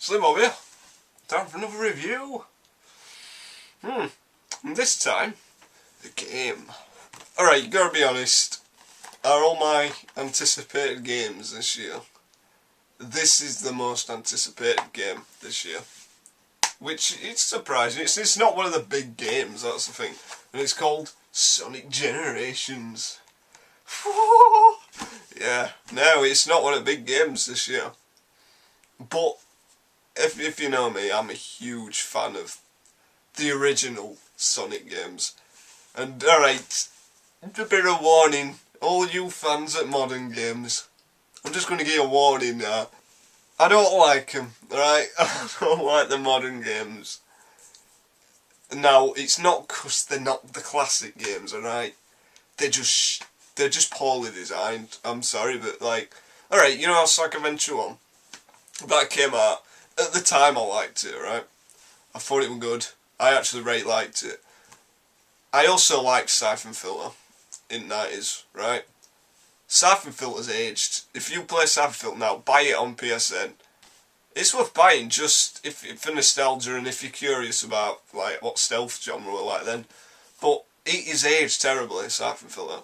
SlimmBob here. Time for another review. And this time, the game. Alright, you gotta be honest. Are all my anticipated games this year? This is the most anticipated game this year. Which, it's surprising. It's not one of the big games, that's the thing. And it's called Sonic Generations. Yeah, no, it's not one of the big games this year. But if you know me, I'm a huge fan of the original Sonic games. And alright, a bit of warning, all you fans at modern games. I'm just going to give you a warning now. I don't like them, alright? I don't like the modern games. Now, it's not because they're not the classic games, alright? They're just poorly designed. I'm sorry, but like, alright, you know how Sonic Adventure 1? That came out. At the time I liked it, right? I thought it was good. I actually really liked it. I also liked Siphon Filter in the 90s, right? Siphon Filter's aged. If you play Siphon Filter now, buy it on PSN. It's worth buying just if for nostalgia and if you're curious about like what stealth genre were like then. But it is aged terribly, Siphon Filter.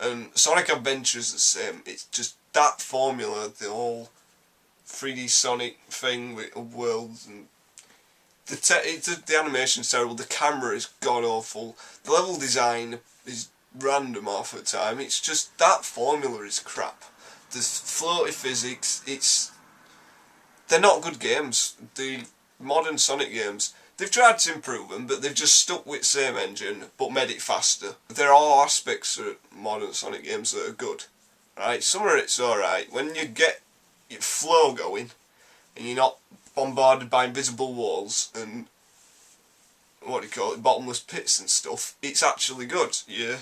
And Sonic Adventure's the same. It's just that formula, the whole 3D Sonic thing with worlds, and the animation's terrible, the camera is god awful, the level design is random half the time. It's just that formula is crap. The floaty physics, they're not good games. The modern Sonic games, they've tried to improve them, but they've just stuck with the same engine but made it faster. There are aspects of modern Sonic games that are good, right? Some of it's alright. When you get your flow going and you're not bombarded by invisible walls and what do you call it, bottomless pits and stuff, it's actually good. You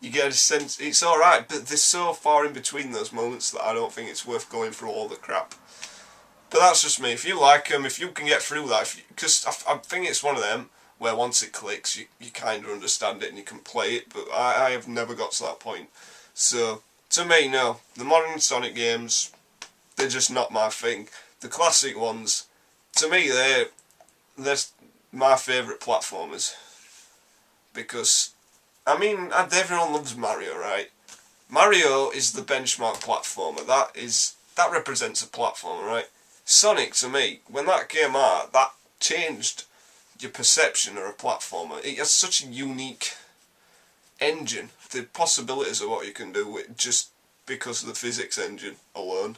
get a sense it's alright, but they're so far in between those moments that I don't think it's worth going through all the crap. But that's just me. If you like them, if you can get through that, because I think it's one of them where once it clicks you kind of understand it and you can play it, but I have never got to that point. So to me, no, the modern Sonic games, they're just not my thing. The classic ones, to me, they're my favourite platformers. Because, I mean, everyone loves Mario, right? Mario is the benchmark platformer. That represents a platformer, right? Sonic, to me, when that came out, that changed your perception of a platformer. It has such a unique engine. The possibilities of what you can do with just because of the physics engine alone.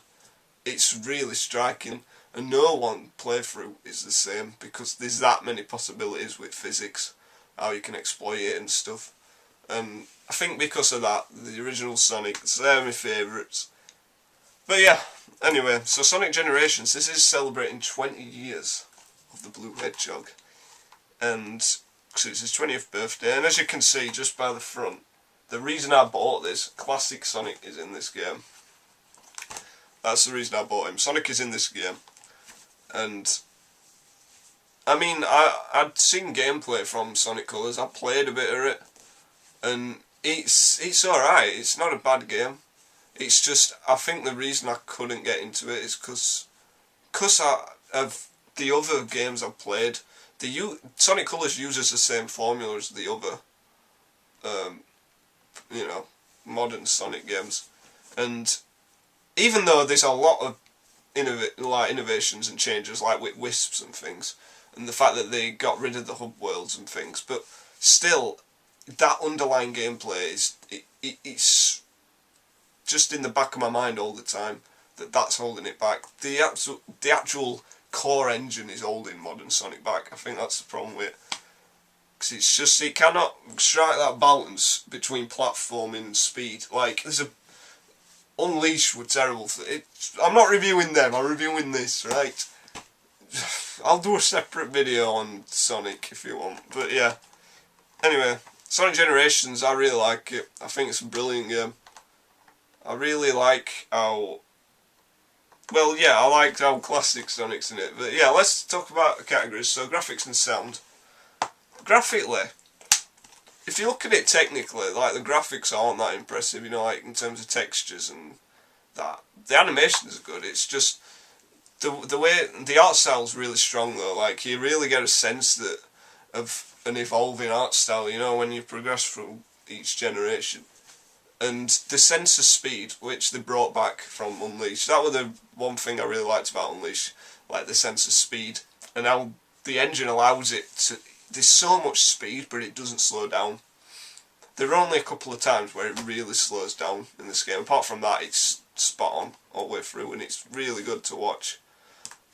It's really striking, and no one playthrough is the same because there's that many possibilities with physics, how you can exploit it and stuff. And I think because of that, the original Sonic, they're my favourites. But yeah, anyway, so Sonic Generations, this is celebrating 20 years of the Blue Hedgehog, and so it's his 20th birthday, and as you can see just by the front, the reason I bought this, classic Sonic is in this game. That's the reason I bought him. Sonic is in this game. And I mean, I'd seen gameplay from Sonic Colors. I played a bit of it, and it's alright. It's not a bad game. It's just, I think the reason I couldn't get into it is because of the other games I've played. Sonic Colors uses the same formula as the other you know, modern Sonic games, and even though there's a lot of innovations and changes, like with Wisps and things, and the fact that they got rid of the hub worlds and things, but still, that underlying gameplay it's just in the back of my mind all the time that's holding it back. The actual core engine is holding modern Sonic back. I think that's the problem with it. Because it's just, it cannot strike that balance between platforming and speed. Like, Unleash were terrible. I'm not reviewing them, I'm reviewing this, right? I'll do a separate video on Sonic if you want, but yeah. Anyway, Sonic Generations, I really like it. I think it's a brilliant game. I really like how, well yeah, I liked how classic Sonic's in it, but yeah, let's talk about the categories. So graphics and sound. Graphically, if you look at it technically, like the graphics aren't that impressive, you know, like in terms of textures and that. The animations are good, it's just the way the art style's really strong though. Like you really get a sense that of an evolving art style, you know, when you progress through each generation. And the sense of speed, which they brought back from Unleash, that was the one thing I really liked about Unleash, like the sense of speed, and how the engine allows it to, there's so much speed, but it doesn't slow down. There are only a couple of times where it really slows down in this game. Apart from that, it's spot on all the way through, and it's really good to watch.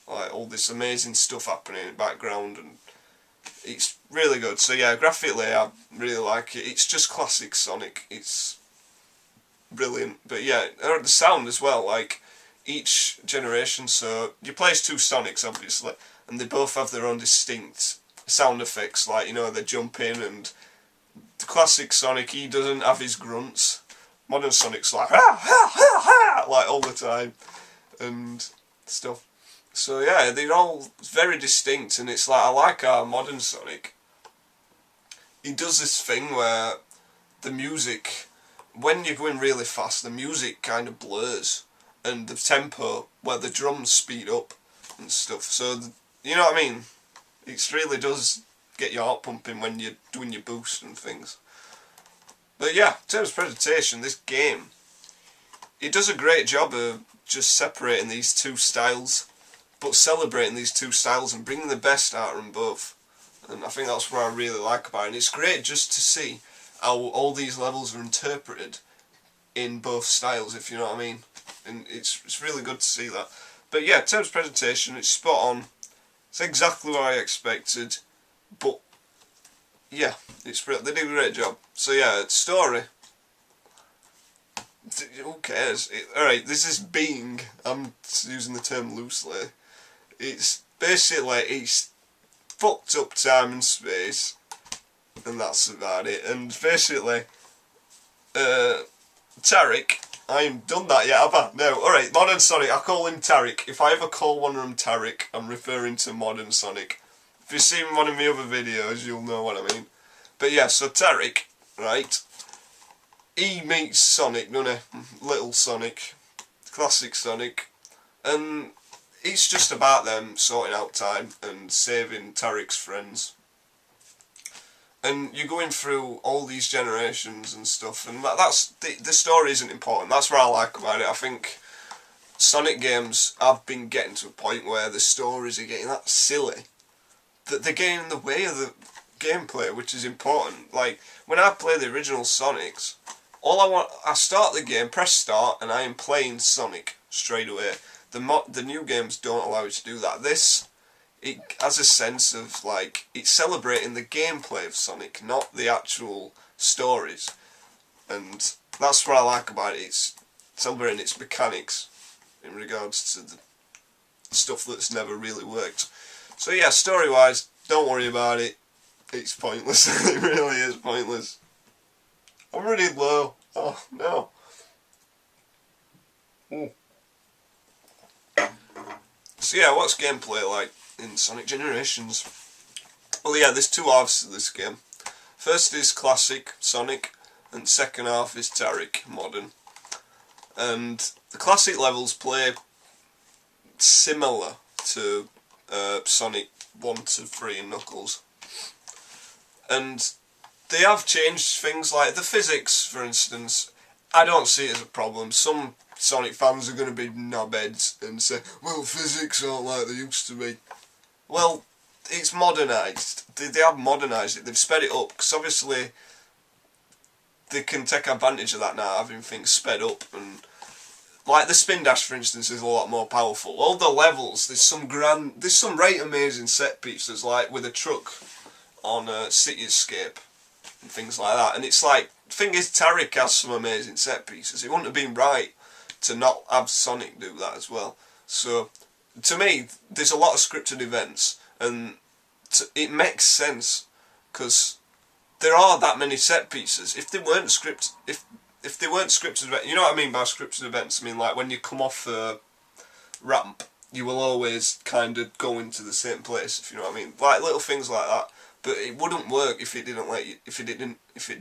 Like all this amazing stuff happening in the background, and it's really good. So yeah, graphically I really like it. It's just classic Sonic. It's brilliant. But yeah, the sound as well, like each generation, so you play as two Sonics obviously, and they both have their own distinct sound effects, like, you know, they jump in, and the classic Sonic, he doesn't have his grunts. Modern Sonic's like, ah, ha, ha, ha, like all the time, and stuff. So yeah, they're all very distinct, and it's like, I like our modern Sonic. He does this thing where the music, when you're going really fast, the music kind of blurs, and the tempo, where the drums speed up and stuff. So, you know what I mean? It really does get your heart pumping when you're doing your boost and things. But yeah, in terms of presentation, this game, it does a great job of just separating these two styles, but celebrating these two styles and bringing the best out of them both. And I think that's what I really like about it. And it's great just to see how all these levels are interpreted in both styles, if you know what I mean. And it's really good to see that. But yeah, in terms of presentation, it's spot on. It's exactly what I expected, but yeah, it's they do a great job. So yeah, story. Who cares? Alright, this is Being. I'm using the term loosely. It's basically, it's fucked up time and space, and that's about it. And basically, Tarek, I ain't done that yet, have I? No. Alright, Modern Sonic, I call him Tarek. If I ever call one of them Tarek, I'm referring to Modern Sonic. If you've seen one of my other videos, you'll know what I mean. But yeah, so Tarek, right, he meets Sonic, doesn't he? Little Sonic, classic Sonic, and it's just about them sorting out time and saving Tarek's friends. And you're going through all these generations and stuff, and that's the story isn't important. That's what I like about it. I think Sonic games have been getting to a point where the stories are getting that silly that they're getting in the way of the gameplay, which is important. Like when I play the original Sonics, I start the game, press start, and I am playing Sonic straight away. The new games don't allow you to do that. This, it has a sense of, like, it's celebrating the gameplay of Sonic, not the actual stories. And that's what I like about it. It's celebrating its mechanics in regards to the stuff that's never really worked. So yeah, story-wise, don't worry about it. It's pointless. It really is pointless. I'm really low. Oh, no. Ooh. So yeah, what's gameplay like in Sonic Generations? Well yeah, there's two halves to this game. First is classic Sonic, and second half is Tarek, modern. And the classic levels play similar to Sonic 1 to 3 and Knuckles. And they have changed things like the physics, for instance. I don't see it as a problem. Some Sonic fans are going to be knobheads and say, well, physics aren't like they used to be. Well, it's modernised. They have modernised it. They've sped it up, because obviously they can take advantage of that now, having things sped up. And like the spin dash, for instance, is a lot more powerful. All the levels, there's some right amazing set pieces, like with a truck on Cityscape and things like that. And it's like, the thing is, Tarek has some amazing set pieces. It wouldn't have been right to not have Sonic do that as well. So, to me, there's a lot of scripted events, and it makes sense, because there are that many set pieces. If they weren't scripted, if they weren't scripted events, you know what I mean by scripted events? I mean, like when you come off a ramp, you will always kind of go into the same place, if you know what I mean. Like little things like that. But it wouldn't work if it didn't let you. If it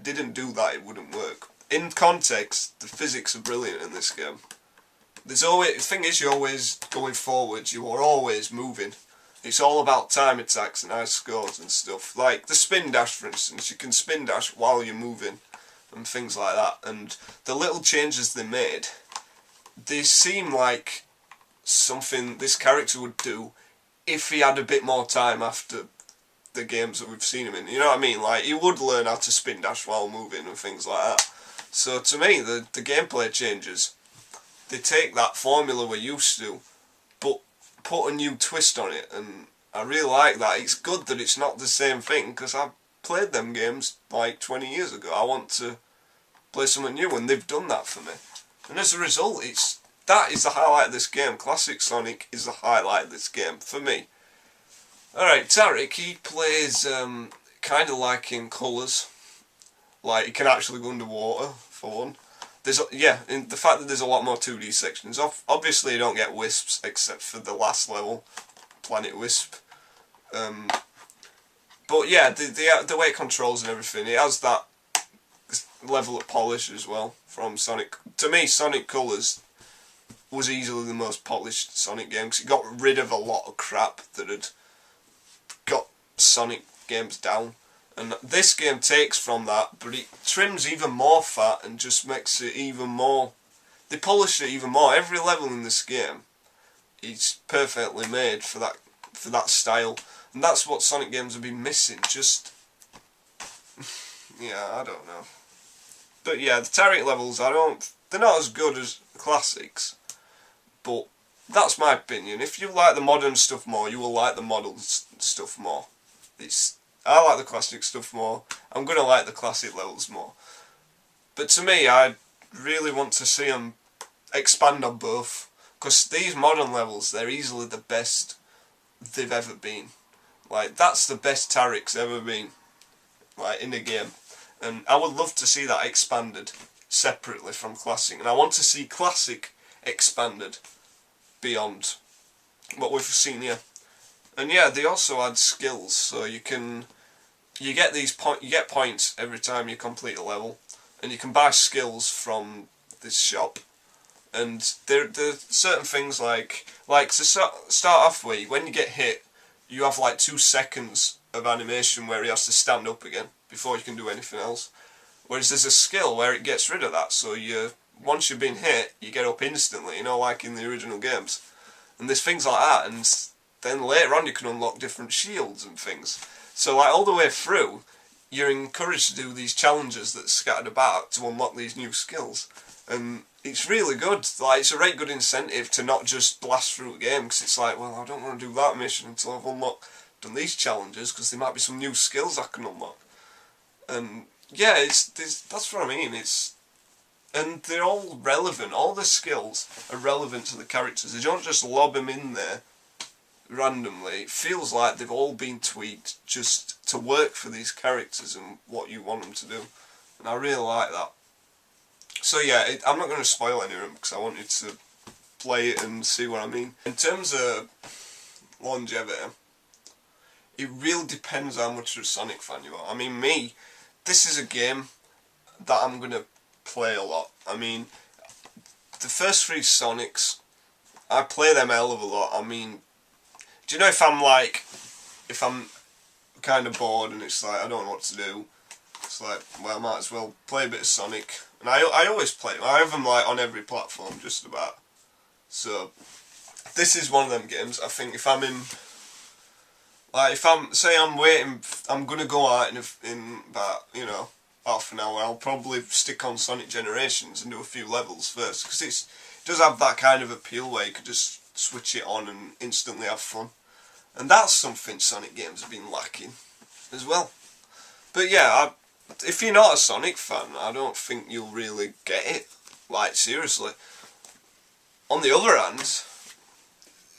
didn't do that, it wouldn't work. In context, the physics are brilliant in this game. There's always, the thing is, you're always going forwards, you are always moving. It's all about time attacks and high scores and stuff. Like the spin dash, for instance, you can spin dash while you're moving and things like that. And the little changes they made, they seem like something this character would do if he had a bit more time after the games that we've seen him in. You know what I mean? Like, he would learn how to spin dash while moving and things like that. So to me, the gameplay changes. They take that formula we're used to, but put a new twist on it, and I really like that. It's good that it's not the same thing, because I played them games like 20 years ago. I want to play something new, and they've done that for me. And as a result, that is the highlight of this game. Classic Sonic is the highlight of this game, for me. Alright, Tarek, he plays kind of like in Colours. Like, he can actually go underwater, for one. In the fact that there's a lot more 2D sections. Obviously you don't get wisps, except for the last level, Planet Wisp. But yeah, the way it controls and everything, it has that level of polish as well from Sonic. To me, Sonic Colours was easily the most polished Sonic game, because it got rid of a lot of crap that had got Sonic games down. And this game takes from that, but it trims even more fat and just makes it even more... They polish it even more. Every level in this game is perfectly made for that style. And that's what Sonic games have been missing. Just... yeah, I don't know. But yeah, the Tarek levels, they're not as good as the classics. But that's my opinion. If you like the modern stuff more, you will like the modern stuff more. I like the classic stuff more. I'm going to like the classic levels more. But to me, I really want to see them expand on both. Because these modern levels, they're easily the best they've ever been. Like, that's the best Tarek's ever been. Like, in a game. And I would love to see that expanded separately from classic. And I want to see classic expanded beyond what we've seen here. And yeah, they also add skills, so you get points every time you complete a level, and you can buy skills from this shop. And there are certain things like to start off with, when you get hit, you have like 2 seconds of animation where he has to stand up again before you can do anything else. Whereas there's a skill where it gets rid of that, so once you've been hit, you get up instantly, you know, like in the original games. And there's things like that, and then later on you can unlock different shields and things. So like all the way through, you're encouraged to do these challenges that are scattered about to unlock these new skills. And it's really good. Like, it's a very good incentive to not just blast through a game, because it's like, well, I don't want to do that mission until I've done these challenges, because there might be some new skills I can unlock. And yeah, that's what I mean. And they're all relevant. All the skills are relevant to the characters. They don't just lob them in there randomly. It feels like they've all been tweaked just to work for these characters and what you want them to do. And I really like that. So yeah, I'm not going to spoil any of them, because I want you to play it and see what I mean. In terms of longevity, it really depends how much of a Sonic fan you are. I mean, this is a game that I'm going to play a lot. I mean, the first 3 Sonics, I play them a hell of a lot. I mean, do you know, if I'm kind of bored and it's like, I don't know what to do, it's like, well, I might as well play a bit of Sonic. And I always play them. I have them like on every platform, just about. So, this is one of them games. I think if I'm waiting, I'm going to go out in about, you know, half an hour, I'll probably stick on Sonic Generations and do a few levels first, because it does have that kind of appeal where you could just switch it on and instantly have fun. And that's something Sonic games have been lacking as well. But yeah, if you're not a Sonic fan, I don't think you'll really get it. Like, seriously. On the other hand,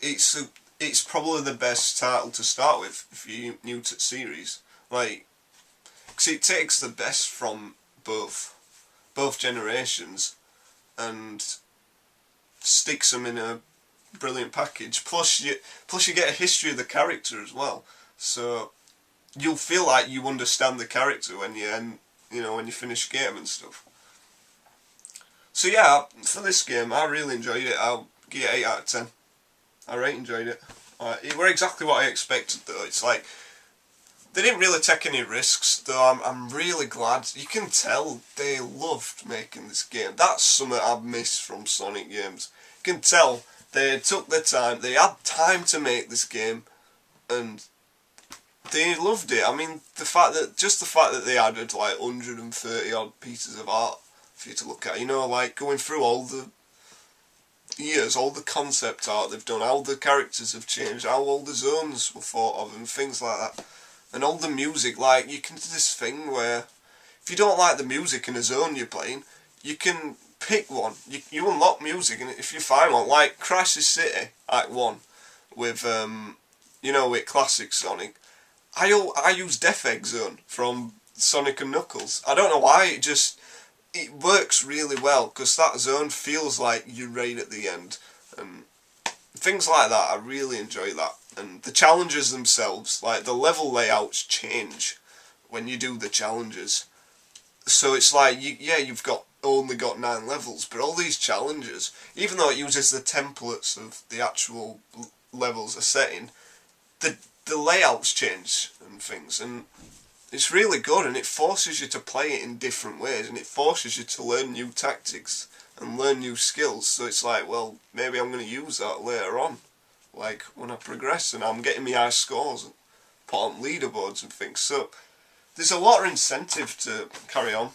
it's probably the best title to start with if you're new to the series. Like, because it takes the best from both generations and sticks them in a brilliant package. Plus you get a history of the character as well, so you'll feel like you understand the character when you finish the game and stuff. So yeah, for this game, I really enjoyed it. I'll give it 8 out of 10. I really enjoyed it. It were exactly what I expected though. It's like, they didn't really take any risks, though I'm really glad. You can tell they loved making this game. That's something I've missed from Sonic games. You can tell they took their time, they had time to make this game, and they loved it. I mean, the fact that they added like 130 odd pieces of art for you to look at, you know, like going through all the years, all the concept art they've done, how the characters have changed, how all the zones were thought of and things like that. And all the music, like, you can do this thing where if you don't like the music in a zone you're playing, you can pick one. You unlock music, and if you find one, like Crisis City Act 1 with, you know, with classic Sonic, I use Death Egg Zone from Sonic and Knuckles. I don't know why, it works really well, because that zone feels like you're right at the end. And things like that, I really enjoy that. And the challenges themselves, like the level layouts change when you do the challenges. So it's like, you've only got 9 levels, but all these challenges, even though it uses the templates of the actual levels are setting, the layouts change and things, and it's really good, and it forces you to play it in different ways, and it forces you to learn new tactics and learn new skills. So it's like, well, maybe I'm going to use that later on, like when I progress and I'm getting me high scores and put on leaderboards and things. So there's a lot of incentive to carry on,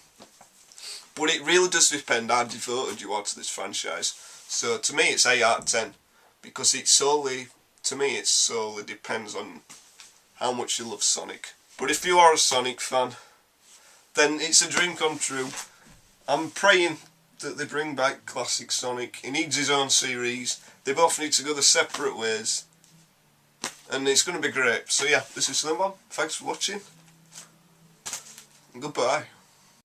but it really does depend how devoted you are to this franchise. So to me it's 8 out of 10, because it solely depends on how much you love Sonic. But if you are a Sonic fan, then it's a dream come true. I'm praying that they bring back classic Sonic. He needs his own series. They both need to go their separate ways, and it's going to be great. So yeah, this is SlimmBob. Thanks for watching. Goodbye.